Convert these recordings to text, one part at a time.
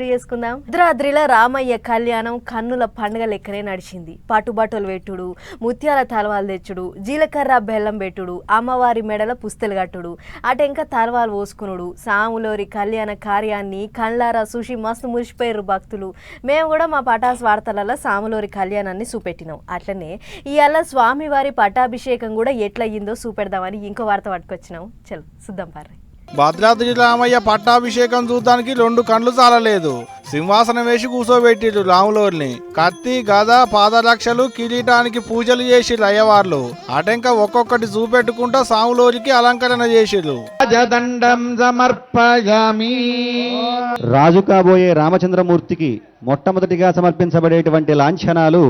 చేసుకుందాం. భద్రాద్రిలో రామయ్య కళ్యాణం కన్నుల పండుగ లెక్కనే నడిచింది. పట్టుబట్టలు పెట్టుడు, ముత్యాల తలవాలు తెచ్చుడు, జీలకర్ర బెల్లం పెట్టుడు, అమ్మవారి మెడల పుస్తలు కట్టుడు, అటెంక తలవాలు పోసుకునుడు, సాములోరి కళ్యాణ కార్యాన్ని కళ్ళారా చూసి మస్తు మురిసిపోయారు భక్తులు. మేము కూడా మా పటాస్ వార్తలలో సాములోరి కళ్యాణాన్ని చూపెట్టినాం. అట్లనే ఇవాళ స్వామివారి పట్టాభిషేకం కూడా ఎట్లయిందో చూపెడదామని ఇంకో వార్త పట్టుకొచ్చినాం. చలో చూద్దాం పార్రి. భద్రాద్రి రామయ్య పట్టాభిషేకం చూడడానికి 2 కళ్ళు చాలలేదు. సింహాసనం వేసి కూర్చోబెట్టిరు రాములోరిని. కత్తి గద పాదరక్షలు కిరీటానికి పూజలు చేసిరు అయ్యవార్లు. అటెంక ఒక్కొక్కటి చూపెట్టుకుంటా సాములోరికి అలంకరణ చేసిరు. రాజు కాబోయే రామచంద్రమూర్తికి మొట్టమొదటిగా సమర్పించబడేటువంటి లాంఛనాలు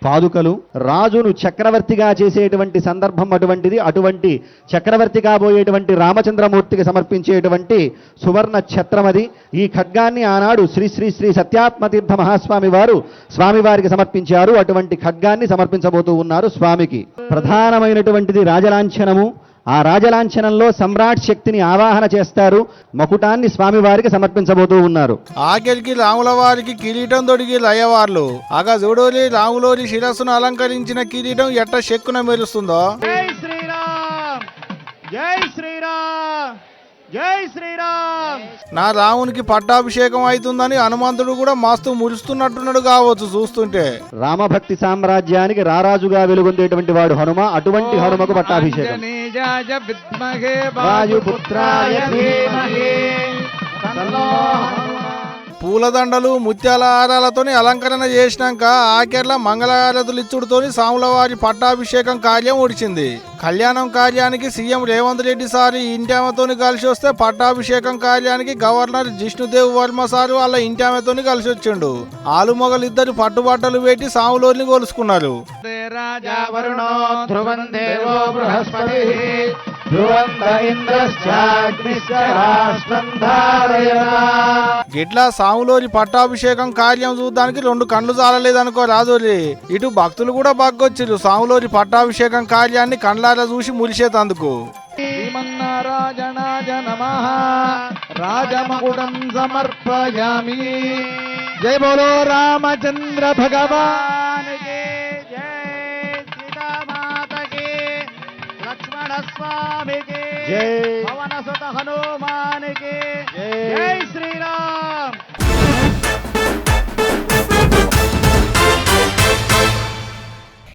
పాదుకలు. రాజును చక్రవర్తిగా చేసేటువంటి సందర్భం అటువంటిది. అటువంటి చక్రవర్తి కాబోయేటువంటి రామచంద్రమూర్తికి సమర్పించేటువంటి సువర్ణ ఛత్రమది. ఈ ఖడ్గాన్ని ఆనాడు శ్రీ శ్రీ శ్రీ సత్యాత్మతీర్థ మహాస్వామి వారు స్వామివారికి సమర్పించారు. అటువంటి ఖడ్గాన్ని సమర్పించబోతూ ఉన్నారు స్వామికి. ప్రధానమైనటువంటిది రాజలాంఛనము. ఆ రాజలాంఛనంలో సమ్రాట్ శక్తిని ఆవాహన చేస్తారు. మకుటాన్ని స్వామివారికి సమర్పించబోతూ ఉన్నారు. ఆఖరికి రాముల వారికి కిరీటం తొడిగి అయ్యవార్లు. అగా చూడోలి రాములోరి శిరస్సును అలంకరించిన కిరీటం ఎట్ట శక్కున మెరుస్తుందో. జై శ్రీరామ్, జై శ్రీరామ్, జై శ్రీరామ్. నా రామునికి పట్టాభిషేకం అవుతుందని హనుమంతుడు కూడా మస్తు మురుస్తున్నట్టున్నాడు కావచ్చు చూస్తుంటే. రామభక్తి సామ్రాజ్యానికి రారాజుగా వెలుగొందేటువంటి వాడు హనుమ. అటువంటి హనుమకు పట్టాభిషేకం. పూలదండలు ముత్యాల హారాలతోని అలంకరణ చేసినాక ఆఖర్ల మంగళహారతులు ఇచ్చుడుతోని సాములవారి పట్టాభిషేకం కార్యం ఒడిచింది. కళ్యాణం కార్యానికి సీఎం రేవంత్ రెడ్డి సారి ఇంటామతోని కలిసి వస్తే పట్టాభిషేకం కార్యానికి గవర్నర్ జిష్ణుదేవ్ వర్మ సారు వాళ్ళ ఇంటామతోని కలిసి వచ్చిండు. ఆలుమొగలిద్దరు పట్టుబట్టలు పెట్టి సాములోని కొలుసుకున్నారు. గిట్లా సాములోరి పట్టాభిషేకం కార్యం చూడడానికి 2 కళ్ళు చాలలేదనుకో రాజోలి. ఇటు భక్తులు కూడా బాగొచ్చిరు సాములోరి పట్టాభిషేకం కార్యాన్ని కండ్లారా చూసి మురిసేతందుకు. శ్రీమన్నారాయణాయ నమః రాజమకుటం సమర్పయామి. జై బోలో రామచంద్ర భగవానికి జై, సీతామాతకి, లక్ష్మణ స్వామికి, పవన సుత హనుమానికి జై శ్రీరామ్.